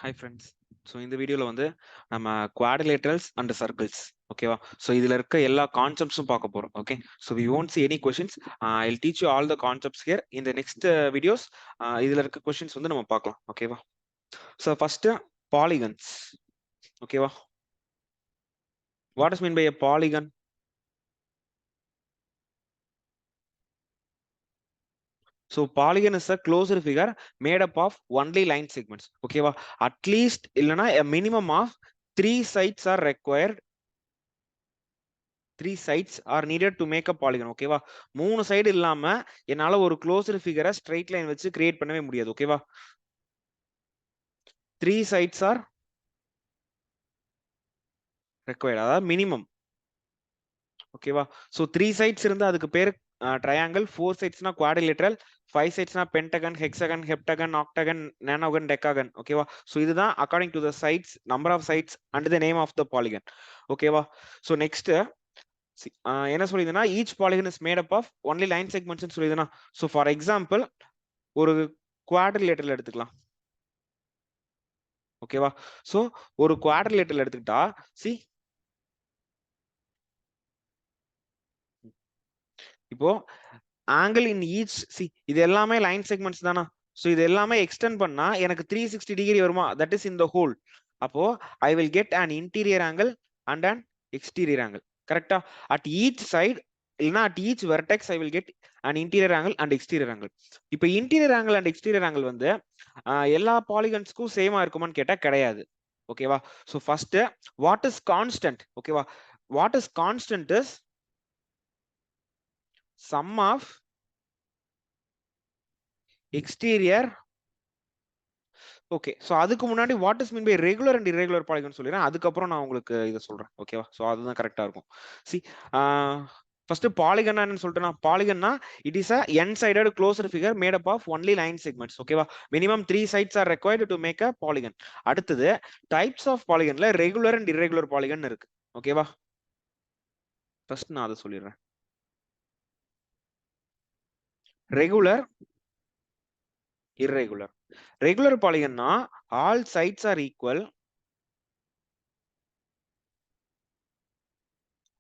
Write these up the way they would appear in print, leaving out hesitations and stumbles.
Hi friends. So இந்த வீடியோவில் வந்து நம்ம குவாடிலேட்டரல்ஸ் அண்ட் சர்க்கிள்ஸ் ஓகேவா. ஸோ இதில் இருக்க எல்லா கான்செப்ட்ஸும் பார்க்க போகிறோம். Okay, so we won't see any questions. I teach you all the concepts here இந்த நெக்ஸ்ட் வீடியோஸ். இதில் இருக்க கொஷின்ஸ் வந்து நம்ம பார்க்கலாம். ஓகேவா. So first polygons. ஓகேவா. What is mean by a polygon? So polygon is a closed figure made up of only line segments. Okay, at least a minimum of 3 sides are required. 3 sides are needed to make a polygon. ஓகேவா. 3 side இல்லாம என்னால ஒரு closed figure straight line வச்சு create பண்ணவே முடியாது. ஓகேவா. 3 sides are required. அதாவது minimum. ஓகேவா. ஸோ 3 sides இருந்தா அதுக்கு பேர் ட்ரையாங்கிள், 4 sides னா குவாட்ரிலேட்டரல், 5 sides னா pentagon, hexagon, heptagon, octagon, nonagon, decagon. ஓகேவா. ஸோ இதுதான் according to the sides, number of sides and the name of the polygon. ஓகேவா. ஸோ நெக்ஸ்ட் என்ன சொல்லிதுன்னா each polygon is made up of only line segments சொல்லிதுன்னா. So for example ஒரு quadrilateral எடுத்துக்கலாம். ஓகேவா. So ஒரு குவாட்ரிலேட்டரல் எடுத்துக்கிட்டா இப்போ ஆங்கிள் இன் ஈச் இது எல்லாமே லைன் செக்மெண்ட்ஸ் தானா. ஸோ இது எல்லாமே எக்ஸ்டெண்ட் பண்ணா எனக்கு 360 டிகிரி வருமா? That is in the whole. அப்போ I will get an interior angle and an exterior angle. கரெக்டா. அட் ஈச் சைடு இல்லைன்னா at each vertex I will get an interior angle and exterior angle. இப்போ interior angle and exterior angle வந்து எல்லா பாலிகன்ஸ்க்கும் சேமா இருக்குமான்னு கேட்டா கிடையாது. ஓகேவா. So first what is constant? ஓகேவா. What is constant is sum of exterior. Okay. So அதுக்கு முன்னாடி what is mean by regular and irregular polygon சொல்லிடுறேன். அதுக்கப்புறம் நான் உங்களுக்கு இதை சொல்றேன். ஓகேவா. ஸோ அதுதான் கரெக்டா இருக்கும். ஃபர்ஸ்ட் பாலிகன் சொல்லிட்டு பாலிகன்னா it is a n sided closed figure made up of only line segments. ஓகேவா. Minimum 3 sides are required to make a polygon. அடுத்தது டைப்ஸ் ஆஃப் பாலிகன்ல ரெகுலர் அண்ட் இரெகுலர் பாலிகன் இருக்கு. ஓகேவா. ஃபர்ஸ்ட் நான் அதை சொல்லிடுறேன். Regular, irregular. Regular polygon na all sides are equal,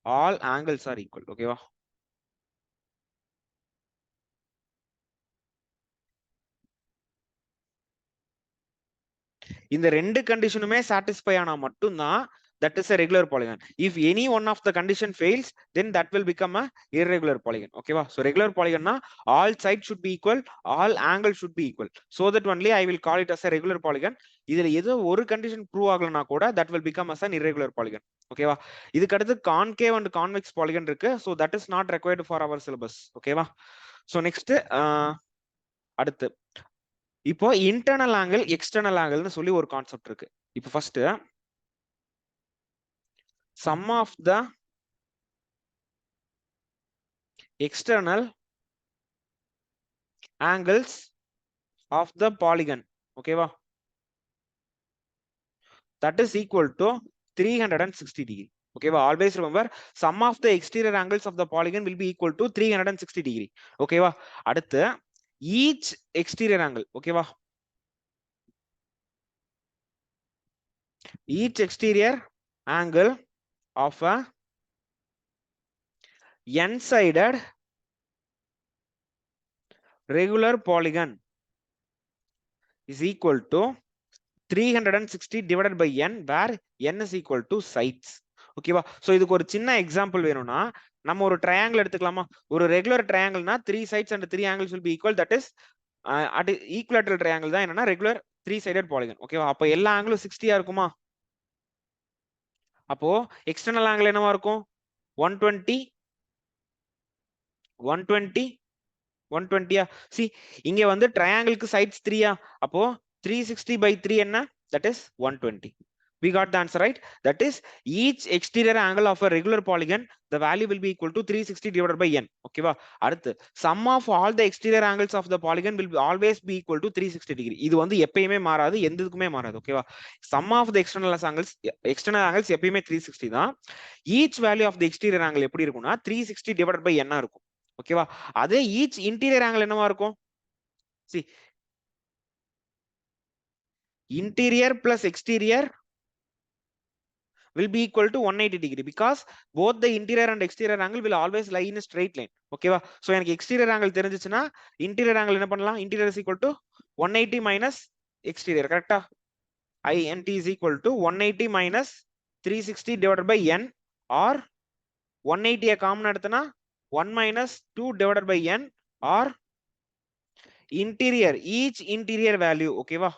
all angles are equal. Okay va. இந்த ரெண்டு கண்டிஷனுமே satisfy ஆனா மட்டும் தான் that is a regular polygon. If any one of the condition fails, then that will become a irregular polygon. Okay va. So regular polygon na all sides should be equal, all angles should be equal. So that only I will call it as a regular polygon. இதுல ஏதோ ஒரு condition prove ஆகலனா கூட that will become as an irregular polygon. ஓகேவா. இதுக்கு அடுத்து concave and convex polygon இருக்கு. So that is not required for our syllabus. ஓகேவா. So next அடுத்து இப்போ இன்டர்னல் ஆங்கிள், எக்ஸ்டர்னல் ஆங்கிள்னு சொல்லி ஒரு கான்செப்ட் இருக்கு. இப்போ first sum of the external angles of the polygon. ஓகேவா. That is equal to 360 degree. Okay, always remember sum of the exterior angles of the polygon will be equal to 360 degree. Okay, அடுத்து each exterior angle. Okay, each exterior angle of a n-sided regular polygon is equal to 360 divided by n, where n is equal to sides. ஓகேவா. So இதுக்கு ஒரு சின்ன example வேணும்னா நம்ம ஒரு triangle எடுத்துக்கலாமா. ஒரு regular ட்ரையாங்கிள்னா 3 sides and 3 angles will be equal. That is at equilateral triangle தான் என்னன்னா ரெகுலர் 3 sided polygon. ஓகேவா. அப்ப எல்லா ஆங்கிளும் 60 இருக்குமா. அப்போ எக்ஸ்டர்னல் ஆங்கிள் என்னவா இருக்கும்? 120 120 120. சி இங்க வந்து ட்ரையாங்கிளுக்கு சைட்ஸ் 3. அப்போ 360 by 3 என்ன? That is 120. We got the answer, right? That is each exterior angle of a regular polygon, the value will be equal to 360 divided by n. Okay va. அடுத்து sum of all the exterior angles of the polygon will always be equal to 360 degree. இது வந்து எப்பயுமே மாறாது, எந்ததுக்குமே மாறாது. ஓகேவா. sum of the external angles எப்பயுமே 360 தான். each value of the exterior angle எப்படி இருக்கும்னா 360 divided by n இருக்கும். ஓகேவா. அதே ஈச் இன்டீரியர் ஆங்கிள் என்னவா இருக்கும்? interior plus exterior will be equal to 180 degree because both the interior and exterior angle will always lie in a straight line. Okay va? So எனக்கு exterior angle தெரிஞ்சிச்சுனா interior angle என்ன பண்ணலாம்? Interior is equal to 180 minus exterior. கரெக்ட்டா? INT is equal to 180 minus 360 divided by n, or 180 common எடுத்தனா 1 minus 2 divided by n, or interior, each interior value. Okay va?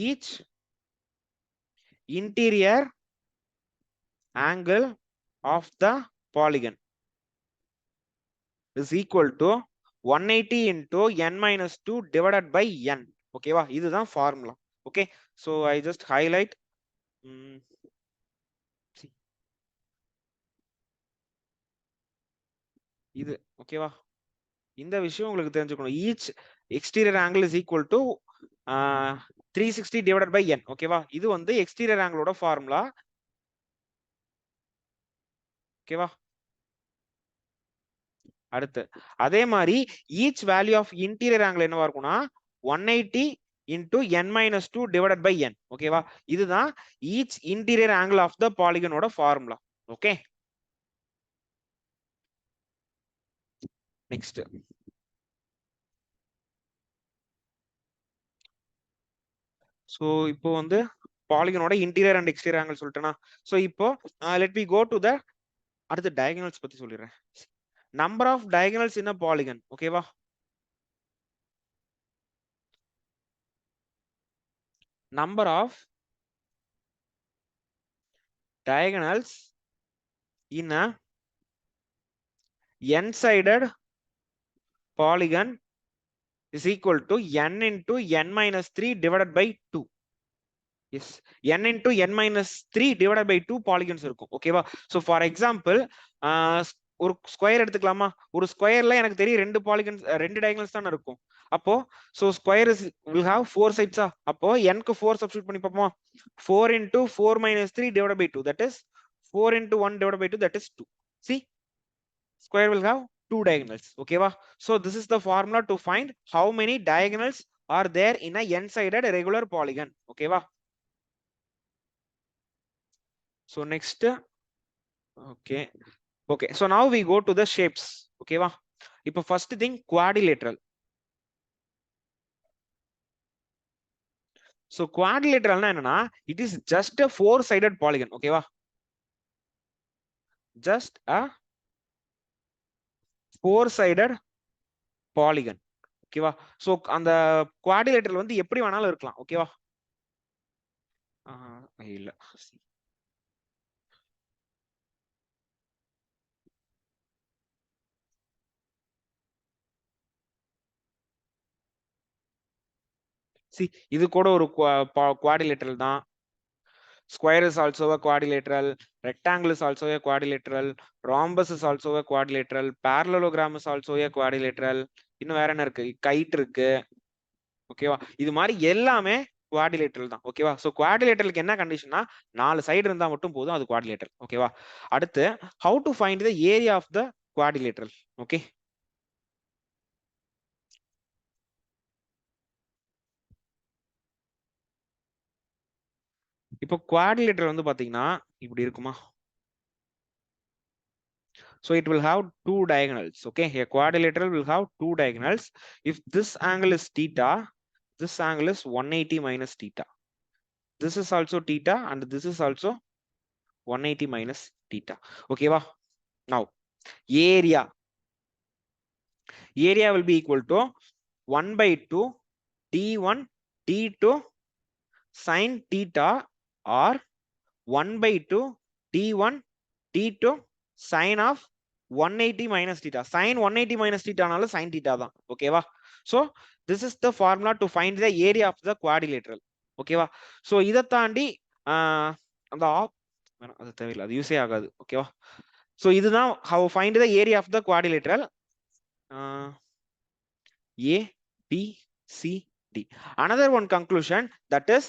Each interior angle of the polygon is equal to 180 into n minus 2 divided by n. Okay va? இதுதான் formula. Okay, so I just highlight. இது ஓகேவா? இந்த விஷயம் உங்களுக்கு தெரிஞ்சுக்கணும். each exterior angle is equal to 360 divided by n. ஓகேவா? இது வந்து exterior angle ஓட formula. ஓகேவா? அடுத்து அதே மாதிரி each value of interior angle என்னவா இருக்கும்னா 180 into n minus 2 divided by n. ஓகேவா? இதுதான் each interior angle of the polygon ஓட formula. Okay, next. So இப்போ வந்து polygon ஓட interior and exterior angle சொல்லிட்டேனா? So இப்போ let me go to the அடுத்து diagonals பத்தி சொல்லிடுறேன். Number of diagonals in a polygon. ஓகேவா? Number of diagonals in a n-sided polygon is equal to n into n minus 3 divided by 2. Yes, n into n minus 3 divided by 2 polygons இருக்கும். ஓகேவா? So for example, ஒரு square எடுத்துக்கலாமா? ஒரு ஸ்கொயர்ல எனக்கு தெரியும் ரெண்டு polygons, ரெண்டு டயகனல்ஸ் தான் இருக்கும். அப்போ so square is will have 4 sides. அப்போ n க்கு 4 சப்ஸ்டிட்யூட் பண்ணி பாப்போமா? 4 into 4 minus 3 divided by 2, that is 4 into 1 divided by 2, that is 2. See, square will have 2 diagonals. Okay va? So this is the formula to find how many diagonals are there in a n-sided regular polygon. Okay va? So next, okay, so now we go to the shapes. Okay va? Ipo first thing, quadrilateral. So quadrilateral na enna, it is just a four-sided polygon. Okay va? Just a four-sided polygon. Okay va? So அந்த quadrilateral வந்து எப்படி வேணாலும் இருக்கலாம். Okay va? இல்ல. See, இது கூட ஒரு quadrilateral தான். Square is also a quadrilateral. Rectangle is also a quadrilateral. Rhombus is also a quadrilateral. Parallelogram is also a quadrilateral. இன்னும் வேற என்ன இருக்கு? Kite இருக்கு. ஓகேவா? இது மாதிரி எல்லாமே குவாட்ரிலேட்டரல் தான். ஓகேவா? சோ குவாட்ரிலேட்டரலுக்கு என்ன கண்டிஷன்னா 4 சைடு இருந்தா மட்டும் போதும், அது குவாட்ரிலேட்டரல். ஓகேவா? அடுத்து how to find the area of the quadrilateral. Okay, இப்போ குவாட்ரிலேட்டரல் வந்து பாத்தீங்கன்னா இப்படி இருக்குமா? So it will have two diagonals. Okay, a quadrilateral will have two diagonals. If this angle is theta, this angle is 180 minus theta. This is also theta and this is also 180 minus theta. Okay va? Now area will be equal to 1 by 2 t1 t2 sin theta, or 1 by 2 t1 t2 sin of 180 minus theta. Sin 180 minus theta nalu sin theta தான். Okay va? So this is the formula to find the area of the quadrilateral. Okay va? So இத தாண்டி அந்த அது தேவையில்லை, அது யூஸே ஆகாது. ஓகேவா? So இதுதான் how find the area of the quadrilateral. A, B, C, D. Another one conclusion, that is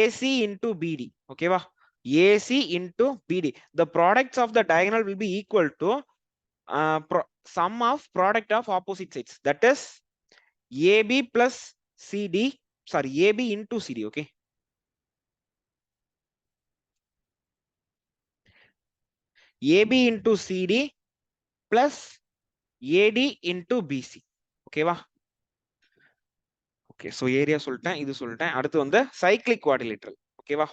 AC into BD. Okay va? AC into BD. The products of the diagonal will be equal to sum of product of opposite sides. That is AB plus CD sorry, AB into CD, okay? AB into CD plus AD into BC, ஓகேவா? Okay, so area சொல்லிட்டேன், இது சொல்லிட்டேன். அடுத்து வந்து cyclic quadrilateral, ஓகேவா?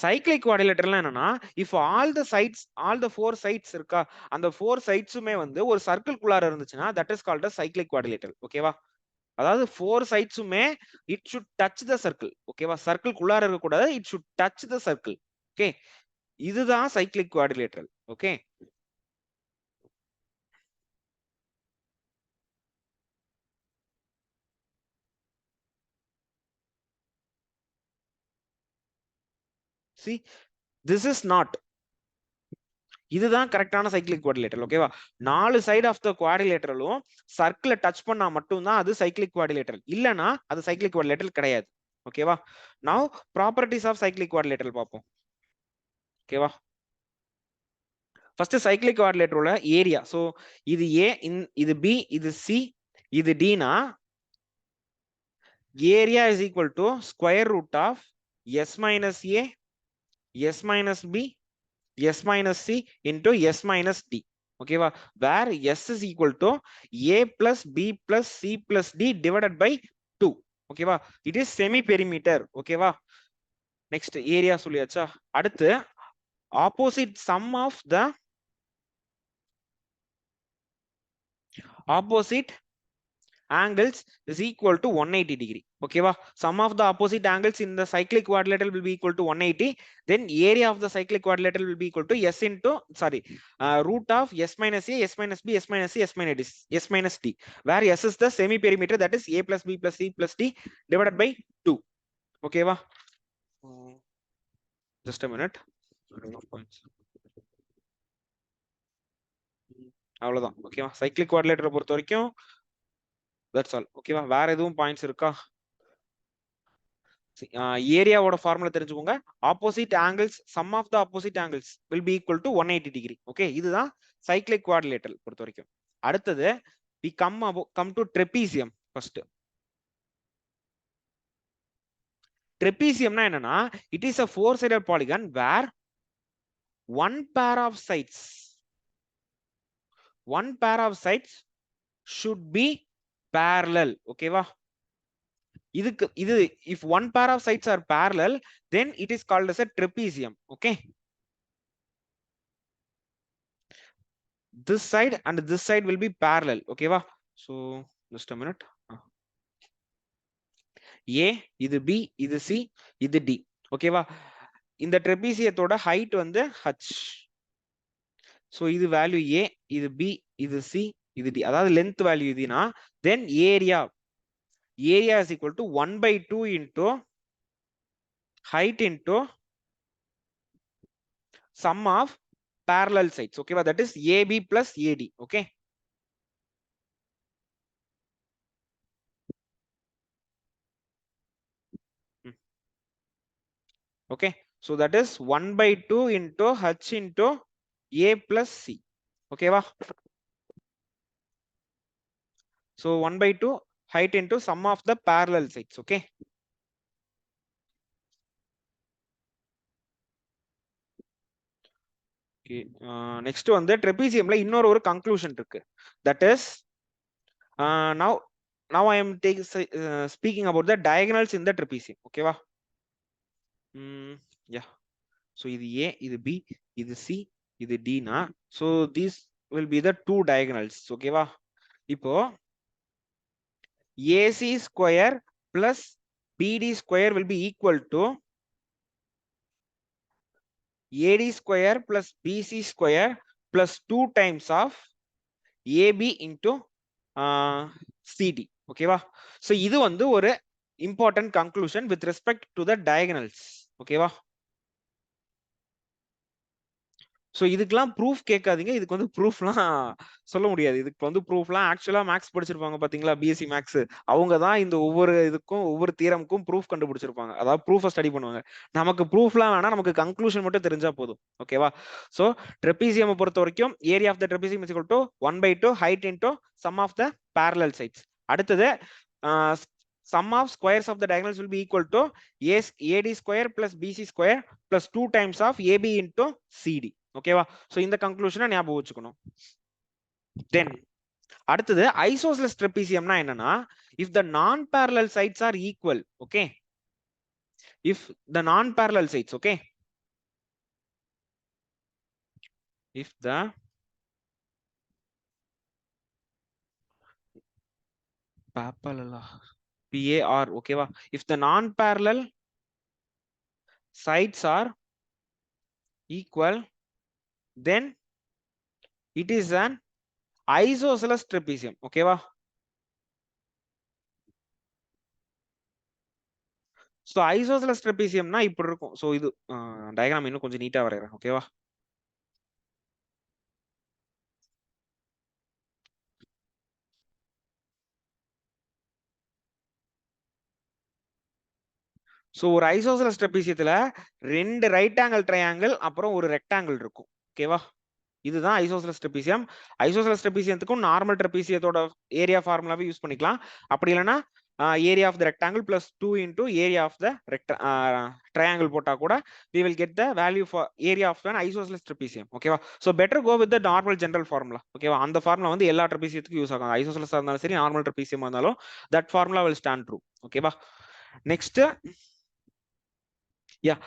Cyclic quadrilateral என்னன்னா, if all the sides, all the four sides இருக்கா, அந்த four sidesமே வந்து ஒரு சர்க்கிள்குள்ளார இருந்துச்சுன்னா that is called as cyclic quadrilateral, ஓகேவா? அதாவது four sidesமே it should touch the circle, ஓகேவா? சர்க்கிள்குள்ளார இருக்க கூடாது, it should touch the circle, okay? இதுதான் cyclic quadrilateral, okay? see, this is not, இதுதான் கரெக்டான சைக்ளிக் குவாட்ரிலேட்டரல், ஓகேவா? 4 சைடு ஆஃப் த குவாட்ரிலேட்டரலும் சர்க்கிளை டச் பண்ணா மட்டும்தான் அது சைக்ளிக் குவாட்ரிலேட்டரல், இல்லனா அது சைக்ளிக் குவாட்ரிலேட்டரல் கிடையாது, ஓகேவா? நவ ப்ராப்பர்ட்டிஸ் ஆஃப் சைக்ளிக் குவாட்ரிலேட்டரல் பார்ப்போம், ஓகேவா? ஃபர்ஸ்ட் சைக்ளிக் குவாட்ரிலேட்டரோட ஏரியா, சோ இது A, இது B, இது C, இது D னா area is equal to square root of S minus A, S minus B, S minus C into S minus D, ஓகேவா? where S is equal to A plus B plus C plus D divided by 2, ஓகேவா? it is semi perimeter, ஓகேவா? Next area சொல்லியாச்சா? அடுத்து opposite sum of the opposite angles is equal to 180 degree, ஓகேவா? sum of the opposite angles in the cyclic quadrilateral will be equal to 180, then area of the cyclic quadrilateral will be equal to S into, sorry, root of S minus A, S minus B, S minus C, S minus D, where S is the semi perimeter, that is A plus B plus C plus D divided by 2, ஓகேவா? just a minute, அவ்வளவுதான், ஓகேவா? Cyclic குவாட்ரிலேட்டரை பொறுத்த வரைக்கும் that's all, ஓகேவா? வேற எதுவும் points இருக்கா? ஏரியாவோட ஃபார்முலா தெரிஞ்சுக்கோங்க. Opposite angles, sum of the opposite angles will be equal to 180 degree, okay? இதுதான் சைக்ளிக் குவாட்ரிலேட்டரல் பொறுத்த வரைக்கும். அடுத்தது we come to trapezium first. trapeziumனா என்னன்னா, it is a four sided polygon where one pair of sides should be parallel, ஓகேவா? இது if one pair of sides are parallel, then it is called as a trapezium, okay? This side and this side will be parallel, ஓகேவா? so just a minute. A, இது B, இது C, இது D, ஓகேவா? இந்த ட்ரெபீசியத்தோட height வந்து h, so இது value A, இது B, இது C, இது D, அதாவது லென்த் வேல்யூ இதுனா, then area is equal to 1/2 into height into sum of parallel sides, okay? That is AB plus AD, okay? Okay, so that is 1/2 into h into A plus C, okay va? So 1/2 height into sum of the parallel sides, okay? Okay, next வந்து trapeziumல இன்னொரு ஒரு conclusion இருக்கு, that is now I am speaking about the diagonals in the trapezium, okay va? yeah, so இது A, இது B, இது C, இது D na, so these will be the two diagonals, okay va? இப்போ AC square plus BD square will be equal to AD square plus BC square plus 2 times of AB into CD, okay va? so இது வந்து ஒரு important conclusion with respect to the diagonals, okay va? So இதுக்கெல்லாம் proof கேட்காதீங்க. இதுக்கு வந்து ப்ரூஃப்லாம் சொல்ல முடியாது. இதுக்கு வந்து ப்ரூஃப்லாம் ஆக்சுவலா மேக்ஸ் படிச்சிருப்பாங்க பாத்தீங்களா, பிஎஸ்சி மேக்ஸ். அவங்க தான் இந்த ஒவ்வொரு இதுக்கும் ஒவ்வொரு தியரமுக்கும் ப்ரூஃப் கண்டுபிடிச்சிருப்பாங்க. அதாவது ப்ரூஃபை ஸ்டடி பண்ணுவாங்க. நமக்கு ப்ரூஃப்லாம் வேணா, நமக்கு கன்க்ளூஷன் மட்டும் தெரிஞ்சா போதும். ஓகேவா? ஸோ ட்ரெபீசியம் பொறுத்த வரைக்கும் area of the trapezium is equal to 1/2 height into sum of the parallel sides. அடுத்தது sum of squares of the diagonals will be equal to AD square plus BC square plus 2 times of AB into CD. ஓகேவா? So இந்த கன்க்ளூஷனை ஞாபகம் வச்சுக்கணும். தென் அடுத்தது isosceles ட்ரெபீசியம்னா என்னன்னா, if the non parallel sides are equal, okay, if the non parallel sides, okay, if the PAR, ஓகேவா, if the non parallel sides are equal, then it is an isosceles trapezium. ஓகேவா? So isosceles ட்ரெபீசியம்னா இப்படி இருக்கும். So இது diagram இன்னும் கொஞ்சம் நீட்டா வரையறேன். ஓகேவா? So ஒரு ஐசோசெலஸ் ட்ரெபீசியத்துல 2 ரைட் ஆங்கிள் ட்ரையாங்கிள் அப்புறம் ஒரு ரெக்டாங்கிள் இருக்கும். ஓகேவா? இதுதான் ஐசோசெலஸ் ட்ரெபீசியம். ஐசோசெலஸ் ட்ரெபீசியத்துக்கும் நார்மல் ட்ரெபீசியத்தோட ஏரியா ஃபார்முலாவே யூஸ் பண்ணிக்கலாம். அப்படி இல்லைன்னா area of the rectangle plus 2 into area of the triangle போட்டா கூட we will get the value for area of an isosceles trapezium. ஓகேவா? so better go with the normal general formula. ஓகேவா? அந்த formula வந்து எல்லா ட்ரெபீசியத்துக்கும் யூஸ் ஆகும். Isosceles இருந்தாலும் சரி, நார்மல் ட்ரெபீசியம் இருந்தாலும் that formula will stand true. ஓகேவா? next, yeah,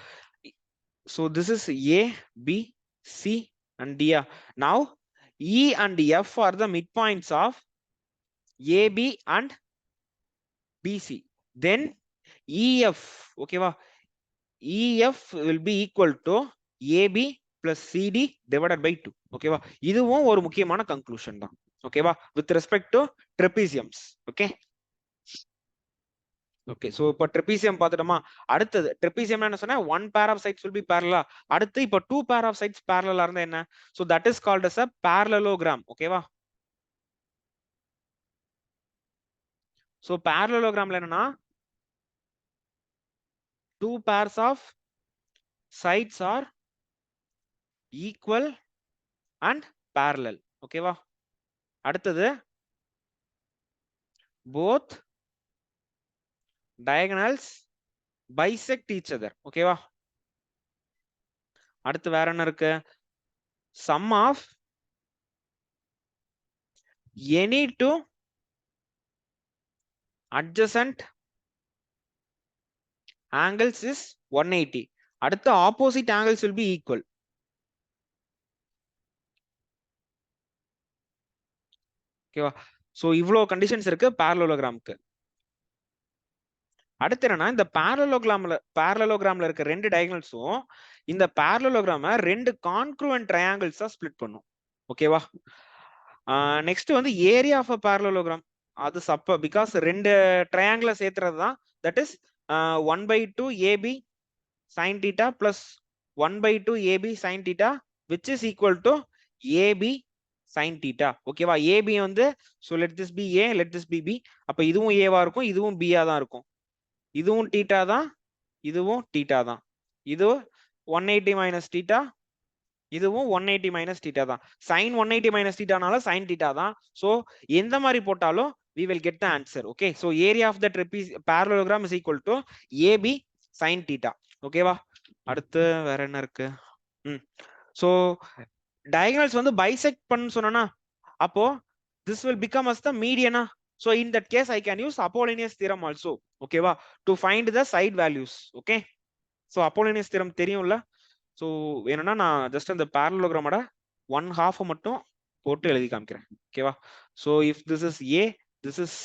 so this is A, B, C and D. Now E and F are the midpoints of AB and BC. then EF, ஓகேவா, EF will be equal to AB plus CD divided by 2. ஓகேவா? இதுவும் ஒரு முக்கியமான conclusion தான். ஓகேவா? with respect to trapeziums. Okay okay so இப்போ trapezium பார்த்துட்டோமா? அடுத்தது trapezium என்ன சொன்னா, one pair of sides will be parallel. அடுத்து இப்போ 2 pair of sides parallel இருந்தா என்ன? so that is called as a parallelogram. ஓகேவா? so parallelogramல என்னன்னா, 2 pairs of sides are equal and parallel. ஓகேவா? அடுத்தது both diagonals bisect each other. ஓகேவா? அடுத்து வேற என்ன இருக்கு? sum of any two adjacent angles is 180. அடுத்து opposite angles will be equal. ஓகேவா? சோ இவ்ளோ கண்டிஷன்ஸ் இருக்கு parallelogram-க்கு. அடுத்து என்னன்னா, இந்த parallelogram-ல இருக்க ரெண்டு டயகனல்ஸும் இந்த parallelogram-ஐ ரெண்டு congruent triangles-ஆ ஸ்ப்ளிட் பண்ணும். ஓகேவா? நெக்ஸ்ட் வந்து ஏரியா ஆஃப் a parallelogram. அது பிகாஸ் ரெண்டு ட்ரையாங்கிளை சேர்த்துறது தான். That is 1/2 AB sin theta plus 1/2 AB sin theta which is equal to AB sin theta. ஓகேவா? AB வந்து so let this be A, let this be B. அப்ப இதுவும் A வா இருக்கும், இதுவும் B ஆ தான் இருக்கும். இதுவும் தீட்டா தான், இதுவும் தீட்டா தான். இது 180 minus theta, இதுவும் 180 minus theta தான். sin 180 minus theta-னால sin theta தான். so எந்த மாதிரி போட்டாலும் we will get the answer. okay, so area of the parallelogram is equal to AB sin theta. ஓகேவா? அடுத்து வேற என்ன இருக்கு? so diagonals வந்து bisect பண்ணு சொன்னா, அப்போ this will become as the median. so in that case I can use Apollonius theorem also. ஓகேவா? to find the side values. okay, so Apollonius theorem தெரியும்ல? so வேணும்னா நான் ஜஸ்ட் அந்த parallelogram-ஓட 1/2 மட்டும் போட்டு எழுதி காமிக்கிறேன். ஓகேவா? so if this is A, this is C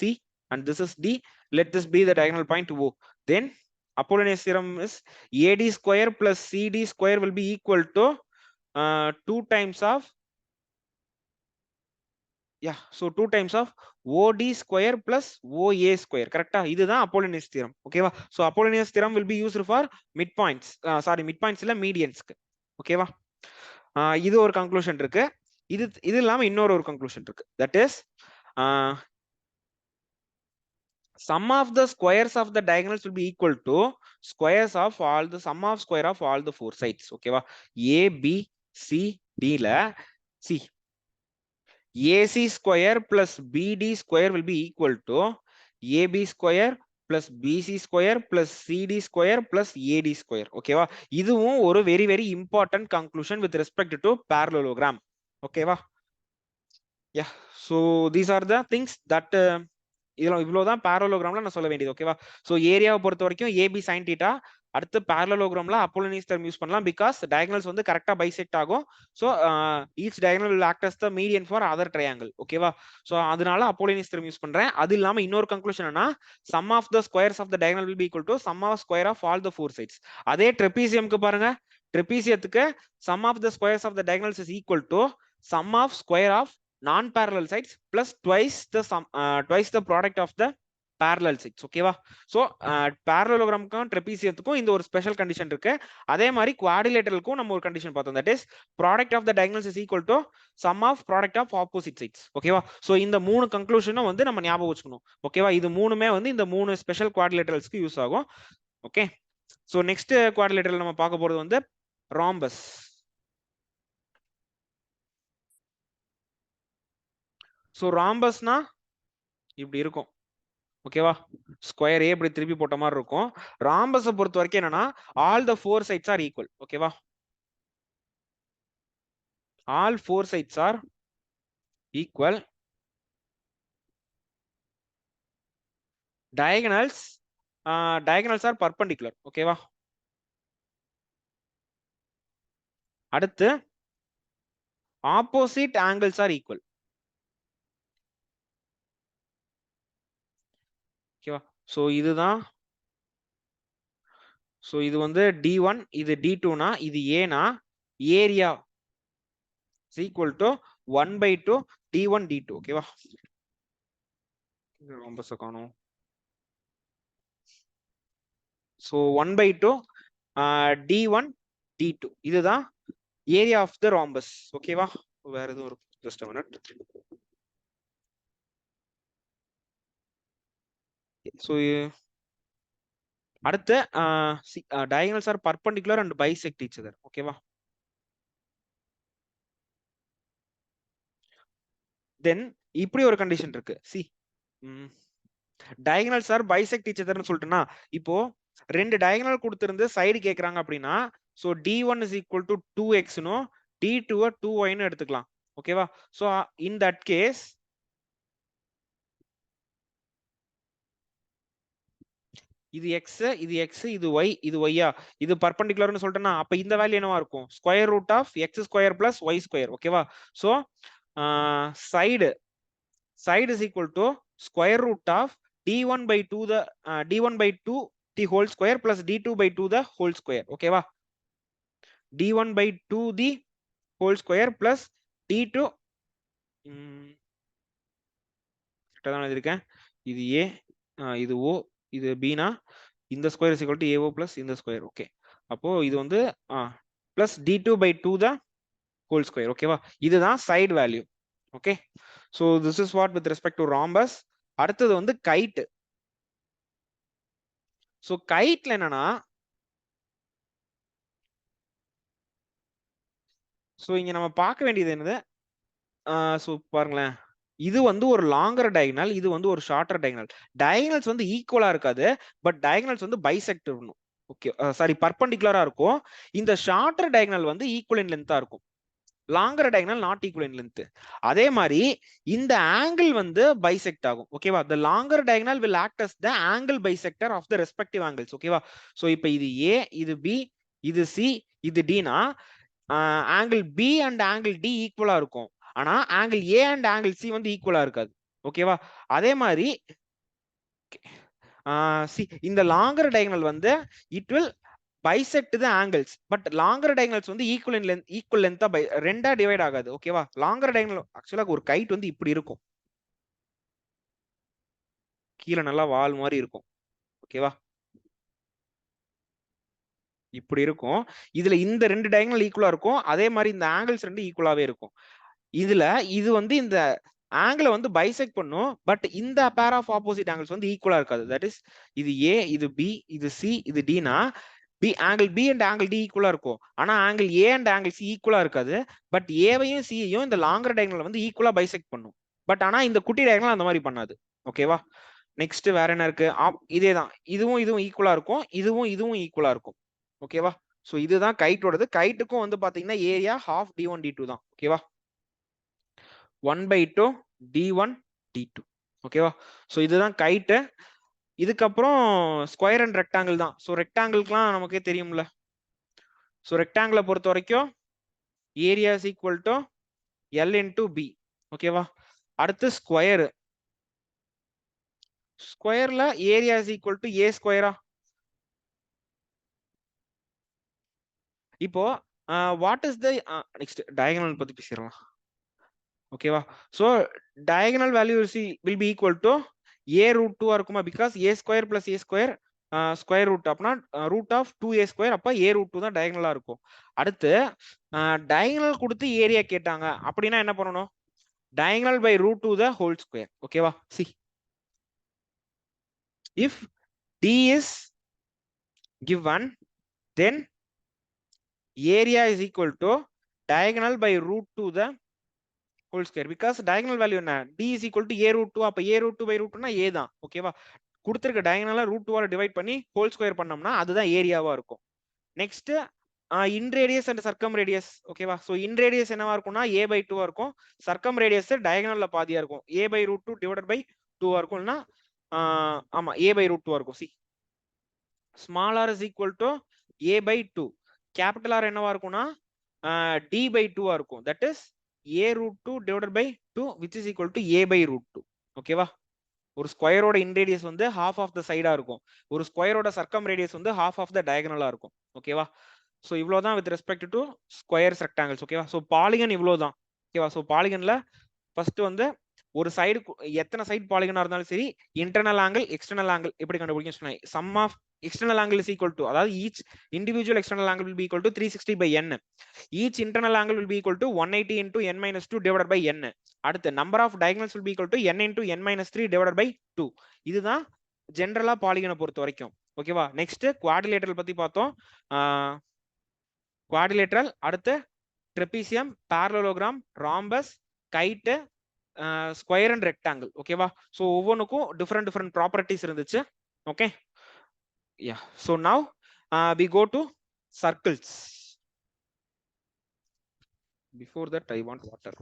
and this is D, let this be the diagonal point O. then Apollonius theorem is AD square plus CD square will be equal to 2 times of, yeah, so 2 times of OD square plus OA square. கரெக்டா? இதுதான் Apollonius theorem. ஓகேவா? so Apollonius theorem will be used for midpoints. sorry, midpoints இல்ல medians. ஓகேவா? இது ஒரு conclusion இருக்கு. இது இல்லாம இன்னொரு ஒரு கன்க்ளூஷன் இருக்கு. That is sum of the squares of the diagonals will be equal to squares of all the sum of square of all the four sides. ஓகேவா? A B C D ல C AC square plus BD square will be equal to AB square plus BC square plus CD square plus AD square. ஓகேவா? இதுவும் ஒரு very very important conclusion with respect to parallelogram. ஓகேவா? Yeah, so these are the things that இதெல்லாம் இவ்வளவுதான் parallelogramல நான் சொல்ல வேண்டியது. ஓகேவா? சோ ஏரியாவை பொறுத்த வரைக்கும் AB sin theta. அடுத்து parallelogramல Apollonius theorem யூஸ் பண்ணலாம் because diagonals வந்து கரெக்டா bisect ஆகும். so each diagonal will act as the median for other triangle. ஓகேவா? சோ அதனால Apollonius theorem யூஸ் பண்றேன். அது இல்லாம இன்னொரு கன்க்ளூஷன் என்ன, sum of the squares of the diagonal will be equal to sum of square of all the four sides. அதே trapeziumக்கு பாருங்க, trapeziumத்துக்கு sum of the squares of the diagonals is equal to sum of square of non-parallel sides plus twice the product of the parallel sides. ஓகேவா? So parallelogram-க்கும் trapezium-த்துக்கும் இந்த ஒரு special condition இருக்கு. அதே மாதிரி quadrilateral-க்கும் நம்ம ஒரு கண்டிஷன் பார்த்தோம். that is product of the diagonals is equal to sum of product of opposite sides. ஓகேவா? சோ இந்த மூணு கன்க்ளூஷனும் வந்து நம்ம ஞாபகம் வச்சுக்கணும். ஓகேவா? இது மூணுமே வந்து இந்த மூணு ஸ்பெஷல் quadrilaterals-க்கு யூஸ் ஆகும். ஓகே, சோ நெக்ஸ்ட் quadrilateral நம்ம பார்க்க போறது வந்து rhombus. சோ rhombusனா இப்படி இருக்கும். ஓகேவா? ஸ்கொயர் ஏ இப்படி திருப்பி போட்ட மாதிரி இருக்கும். ராம்பஸை பொறுத்த வரைக்கும் என்னன்னா all the four sides are equal. ஓகேவா? All four sides are equal. diagonals are perpendicular. ஓகேவா? அடுத்து ஆப்போசிட் ஆங்கிள்ஸ் ஆர் ஈக்குவல். ஓகேவா? சோ இதுதான். சோ இது வந்து D1, இது D2னா இது ஏனா area is equal to 1/2 D1 D2. ஓகேவா? ரொம்ப காணோம். சோ 1/2 D1 D2 இதுதான் ஏரியா ஆஃப் த ராம்பஸ். ஓகேவா? வேற எதுவும் ஒரு ஜஸ்ட் a minute. சோ அடுத்து diagonals are perpendicular and bisect each other. ஓகேவா? தென் இப்படி ஒரு கண்டிஷன் இருக்கு. C diagonals are bisect each other னு சொல்லிட்டுனா இப்போ ரெண்டு diagonal கொடுத்திருந்து சைடு கேக்குறாங்க அப்படின்னா so D1 is equal to 2x னோ D2 2y னு எடுத்துக்கலாம். ஓகேவா? சோ in that case இது x, இது x, இது y, இது y-ஆ இது பர்பெண்டிகுலர்னு சொல்லிட்டேன்னா அப்ப இந்த வேல்யூ என்னவா இருக்கும்? Square root of x square plus y square. ஓகேவா? So side is equal to square root of d1/2 the whole square plus d2/2 the whole square. ஓகேவா? d1/2 the whole square plus d2 இருக்கேன். இது a, இது o, இது b னா இந்த square is equal to AO plus இந்த square. Okay, அப்போ இது வந்து plus d2/2 the whole square. ஓகேவா? இதுதான் side value. Okay, so this is what with respect to rhombus. அடுத்தது வந்து கைட். சோ கைட்ல என்னன்னா சோ இங்க நம்ம பார்க்க வேண்டியது என்னது, சோ பாருங்களேன், இது வந்து ஒரு லாங்கர் டயகனல், இது வந்து ஒரு ஷார்ட்டர் டயகனல். டயகனல்ஸ் வந்து ஈக்குவலா இருக்காது, பட் டயகனல்ஸ் வந்து பைசெக்ட் இருக்கணும். ஓகே, சாரி பர்பெண்டிகுலரா இருக்கும். இந்த ஷார்ட்டர் டயகனல் வந்து ஈக்குவல் இன் லென்த்தா இருக்கும், longer diagonal not equal in length. அதே மாதிரி இந்த ஆங்கிள் வந்து பைசெக்ட் ஆகும். ஓகேவா? the longer diagonal will act as the angle bisector of the respective angles. ஓகேவா? சோ இப்போ இது A, இது B, இது C, இது D னா angle B and angle D ஈக்குவலா இருக்கும். ஆனா angle A and angle C வந்து ஈக்குவலா இருக்காது. ஓகேவா? அதே மாதிரி இந்த லாங்கர் டயகனல் வந்து it will bisect the angles, but longer diagonals வந்து equal length ரெண்டா டிவைட் ஆகாது. ஓகேவா? லாங்கர் டயகனல் ஆக்சுவலா ஒரு கைட் வந்து இப்படி இருக்கும், கீழே நல்லா வால் மாதிரி இருக்கும். ஓகேவா? இப்படி இருக்கும். இதுல இந்த ரெண்டு டயகனல் ஈக்குவலா இருக்கும், அதே மாதிரி இந்த ஆங்கிள்ஸ் ரெண்டு ஈக்குவலாவே இருக்கும். இதுல இது வந்து இந்த ஆங்கிளை வந்து பைசெக்ட் பண்ணும், பட் இந்த பேர் ஆஃப் ஆப்போசிட் ஆங்கிள்ஸ் வந்து ஈக்குவலா இருக்காது. தட் இஸ் இது ஏ, இது பி, இது சி, இது டினா B angle B and angle D ஈக்குவலா இருக்கும். ஆனா angle A and angle C ஈக்குவலா இருக்காது. பட் ஏவையும் சியையும் இந்த லாங்கர் டயகனல் வந்து ஈக்குவலா பைசெக்ட் பண்ணும். பட் ஆனா இந்த குட்டி டயகனல் அந்த மாதிரி பண்ணாது. ஓகேவா? நெக்ஸ்ட் வேற என்ன இருக்கு? இதேதான், இதுவும் இதுவும் ஈக்குவலா இருக்கும், இதுவும் இதுவும் ஈக்குவலா இருக்கும். ஓகேவா? சோ இதுதான் கைட்டோடது. கைட்டுக்கும் வந்து பாத்தீங்கன்னா ஏரியா half d1 d2 தான். ஓகேவா? 1/2 d1 d2. ஓகேவா? சோ இதுதான் கைட்டு. இதுக்கப்புறம் ஸ்கொயர் அண்ட் ரெக்டாங்கிள் தான். சோ ரெக்டாங்கிள்க்குலாம் நமக்கே தெரியும்ல. சோ ரெக்டாங்கிளை பொறுத்த வரைக்கும் area is equal to L into B. ஓகேவா? அடுத்து ஸ்கொயர். ஸ்கொயர்ல area is equal to A ஸ்கொயரா? இப்போ what is the next diagonal பத்தி பேசிடலாம். ஓகேவா? So diagonal value will be equal to a root 2 இருக்குமா? Because a square plus a square square root அப்பனா ரூட் ஆஃப் 2a ஸ்கொயர், அப்ப a root 2 தான் டயகனலா இருக்கும். அடுத்து டயகனல் கொடுத்து ஏரியா கேட்டாங்க அப்படின்னா என்ன பண்ணணும்? Diagonal by root 2 the whole square. ஓகேவா? see if d is given, then area is equal to diagonal by root 2 the whole square. because diagonal value என்ன? d is equal to a root 2. அப்ப a root 2 by root 2 னா a தான். ஓகேவா? கொடுத்திருக்க டயகனலா root 2 ஆல divide பண்ணி whole square பண்ணோம்னா அதுதான் ஏரியாவா இருக்கும். Next in radius and Sargam radius. ஓகேவா? சோ இன் ரேடியஸ் என்னவா இருக்கும்னா a/2 இருக்கும். சர்க்கம் ரேடியஸ் டயகனல்ல பாதியா இருக்கும். a/√2 டிவைடட் பை 2 இருக்கும்னா ஆமா a/√2 இருக்கும். சி small r is equal to a/2. Capital R என்னவா இருக்கும்னா d/2 இருக்கும். That is a√2 divided by 2 which is equal to a/√2. ஓகேவா? ஒரு ஸ்கொயரோட இன் ரேடியஸ் வந்து half ஆஃப் த சைடா இருக்கும். ஒரு ஸ்கொயரோட சர்க்கம் ரேடியஸ் வந்து half ஆஃப் த டயகனலா இருக்கும். ஓகேவா? சோ இவ்வளவுதான் with respect to squares rectangles. ஓகேவா? சோ பாலிகன் இவ்வளவுதான். ஓகேவா? சோ பாலிகன்ல ஃபர்ஸ்ட் வந்து ஒரு சைடு எத்தனை சைடு பாலிகனா இருந்தாலும் சரி, இன்டர்னல் ஆங்கிள் எக்ஸ்டர்னல் ஆங்கிள் எப்படி கண்டுபிடிக்கும் சொன்னேன். Sum of external angle is equal to, அதாவது each individual external angle will be equal to 360 by n. each internal angle will be equal to 180 into n minus 2 divided by n. அடுத்து number of diagonals will be equal to n into n minus 3 divided by 2. இதுதான் ஜெனரலா பாலிகனை பொறுத்த வரைக்கும். ஓகேவா? Next quadrilateral பத்தி பார்த்தோம். Quadrilateral, அடுத்து trapezium, parallelogram, rhombus, kite, square and rectangle. ஓகேவா? சோ ஒவ்வொன்றுக்கும் டிஃபரெண்ட் ப்ராப்பர்ட்டிஸ் இருந்துச்சு. Okay, yeah. So now we go to circles. Before that I want water.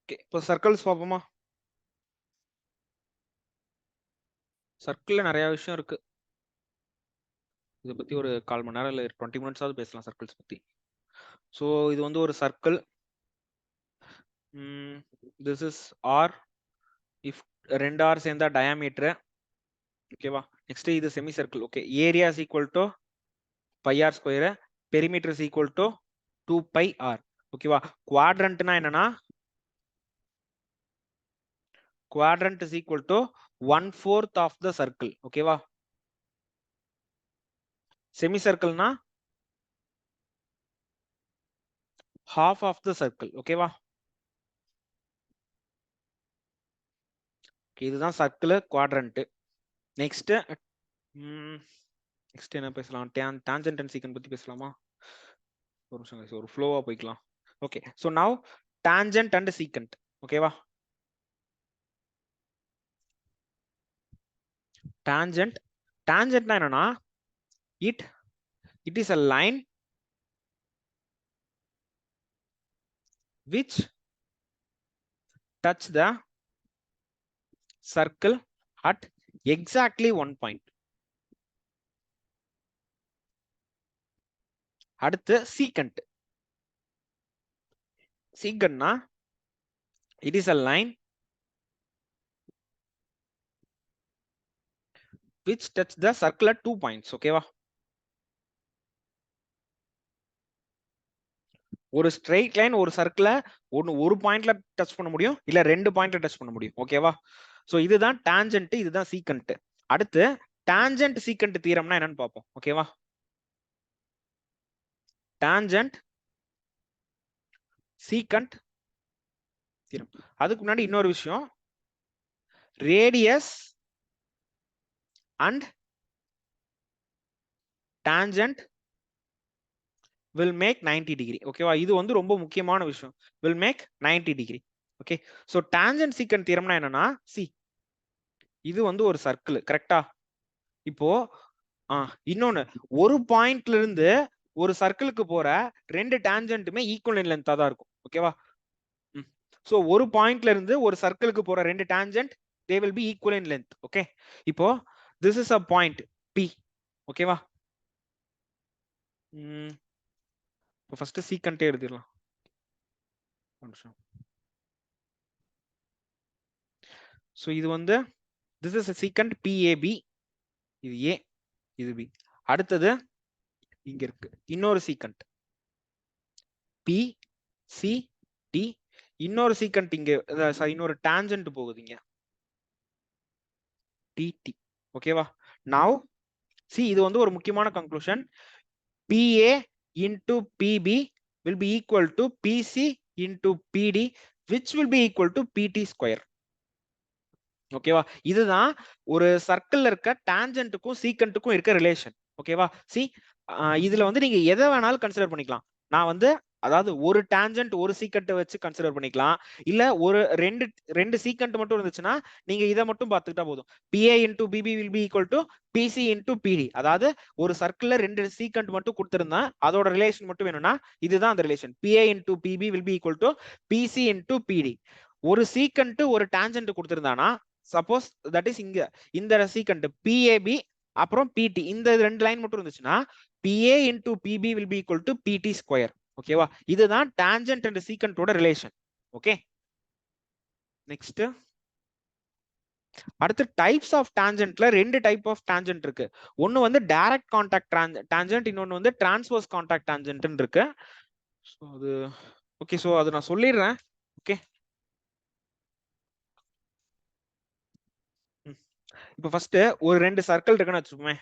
Okay, இப்போ சர்க்கிள்ஸ் பார்ப்போமா? சர்க்கிள்ல நிறைய விஷயம் இருக்கு. இதை பத்தி ஒரு 1/4 மணி நேரம் இல்ல 20 minutes ஆவது பேசலாம் சர்க்கிள்ஸ் பத்தி. ஸோ இது வந்து ஒரு circle. This is r. If 2 r சேர்ந்தா டயாமீட்டர். ஓகேவா? நெக்ஸ்ட் இது semicircle. Okay, area is equal to pi r square, perimeter is equal to 2πr. ஓகேவா? குவாட்ரண்ட்னா என்னன்னா quadrant is equal to 1/4 of the circle. ஓகேவா? Semi சர்க்கிள்னா half of the circle. ஓகேவா? இதுதான் circle quadrant. Next என்ன பேசலாம்? Tangent and secant பத்தி பேசலாமா? ஒரு நிமிஷம், ஒரு ஃப்ளோவா போய்க்கலாம். ஓகே, சோ நவ டான்ஜென்ட் அண்ட் சீக்கன்ட். ஓகேவா? டான்ஜென்ட் tangent என்னன்னா it is a line which touch the circle at exactly one point. அடுத்து secant. secantனா it is a line which touch the circle at 2 points. ஓகேவா? ஒரு ஸ்ட்ரெயிட் லைன் ஒரு சர்க்கிள ஒரு பாயிண்ட்ல touch பண்ண முடியும், இல்ல 2 பாயிண்ட்ல டச் பண்ண முடியும். ஓகேவா? சோ இதுதான் டான்ஜென்ட், இதுதான் சீக்கண்ட். அடுத்து டான்ஜென்ட் சீக்கண்ட் தியரம்னா என்னன்னு பார்ப்போம். ஓகேவா? Tangent secant theorem. அதுக்கு முன்னாடி இன்னொரு விஷயம், radius and tangent will make 90 degree. ஓகேவா? இது வந்து ரொம்ப முக்கியமான விஷயம். will make 90 degree. Okay. So tangent secant தியரம்னா என்னன்னா, இது வந்து ஒரு சர்க்கிள், கரெக்டா? இப்போ இன்னொன்னு, ஒரு பாயிண்ட்ல இருந்து ஒரு சர்க்கிளுக்கு போற ரெண்டு டான்ஜென்ட்டுமே ஈக்குவல் இன் லென்த்தா தான் இருக்கும். ஓகேவா? சோ ஒரு பாயிண்ட்ல இருந்து ஒரு சர்க்கிளுக்கு போற ரெண்டு tangent they will be equal in length. Okay. இப்போ this is a point P. ஓகேவா? இப்போ ஃபர்ஸ்ட் சீக்கண்டே எழுதிடலாம். சோ இது வந்து this is a secant PAB. இது A, இது B. அடுத்தது இங்க இருக்கு இன்னொரு சீக்கண்ட் PCD. இன்னொரு சீக்கண்ட் இங்க, இன்னொரு டான்ஜென்ட் போகுது இங்க TT. ஓகேவா? now see, இது வந்து ஒரு முக்கியமான conclusion. PA into PB will be equal to PC into PD, which will be equal to PT square. ஓகேவா? இதுதான் ஒரு சர்க்கிள்ல இருக்க டான்ஜென்ட்டுக்கும் சீக்கண்ட்டுக்கும் இருக்க ரிலேஷன். ஓகேவா? சி இதுல வந்து நீங்க எதை வேணாலும் கன்சிடர் பண்ணிக்கலாம். நான் வந்து அதாவது ஒரு டான்ஜென்ட் ஒரு சீக்கண்ட் வச்சு கன்சிடர் பண்ணிக்கலாம், இல்ல ஒரு ரெண்டு சீக்கண்ட் மட்டும் இருந்துச்சுன்னா நீங்க இதை மட்டும் பார்த்துக்கிட்டா போதும். PA into BB will be equal to PC into PD. அதாவது ஒரு சர்க்கிள்ல ரெண்டு சீக்கண்ட் மட்டும் கொடுத்திருந்தா அதோட ரிலேஷன் மட்டும் வேணும்னா இதுதான் அந்த relation. PA into PB will be equal to PC into PD. ஒரு சீக்கண்ட் ஒரு டான்ஜென்ட் கொடுத்திருந்தானா, சப்போஸ் தட் இஸ் இங்க இந்த சீக்கண்ட் PAB அப்புறம் PT, இந்த ரெண்டு லைன் மட்டும் இருந்துச்சுன்னா PA into PB will be equal to PT square. ஓகேவா? இதுதான் டான்ஜென்ட் அண்ட் சீக்கண்டோட ரிலேஷன். ஓகே. நெக்ஸ்ட் அடுத்து டைப்ஸ் ஆஃப் டான்ஜென்ட்ல ரெண்டு டைப் ஆஃப் டான்ஜென்ட் இருக்கு. ஒன்னு வந்து டைரக்ட் கான்டாக்ட் டான்ஜென்ட், இன்னொன்னு வந்து டிரான்ஸ்வர்ஸ் கான்டாக்ட் டான்ஜென்ட் இருக்கு. சோ அது ஓகே. சோ அது நான் சொல்லிடுறேன். ஓகே. இப்போ ஃபர்ஸ்ட் ஒரு ரெண்டு சர்க்கிள் இருக்குன்னு வச்சுக்கோமே.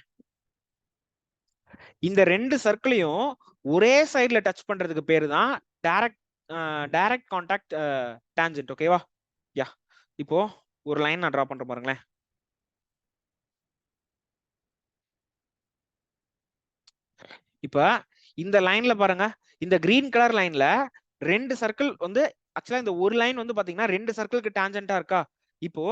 இந்த ரெண்டு சர்க்கிளையும் ஒரே சைடுல டச் பண்றதுக்கு பேரு தான் டைரக்ட் கான்டாக்ட் டான்ஜென்ட். ஓகேவா? யா, இப்போ ஒரு லைன் நான் டிரா பண்றேன் பாருங்களேன். இப்ப இந்த லைன்ல பாருங்க, இந்த கிரீன் கலர் லைன்ல ரெண்டு சர்க்கிள் வந்து ஆக்சுவலா இந்த ஒரு லைன் வந்து பாத்தீங்கன்னா ரெண்டு சர்க்கிளுக்கு டான்ஜென்ட்டா இருக்கா. இப்போ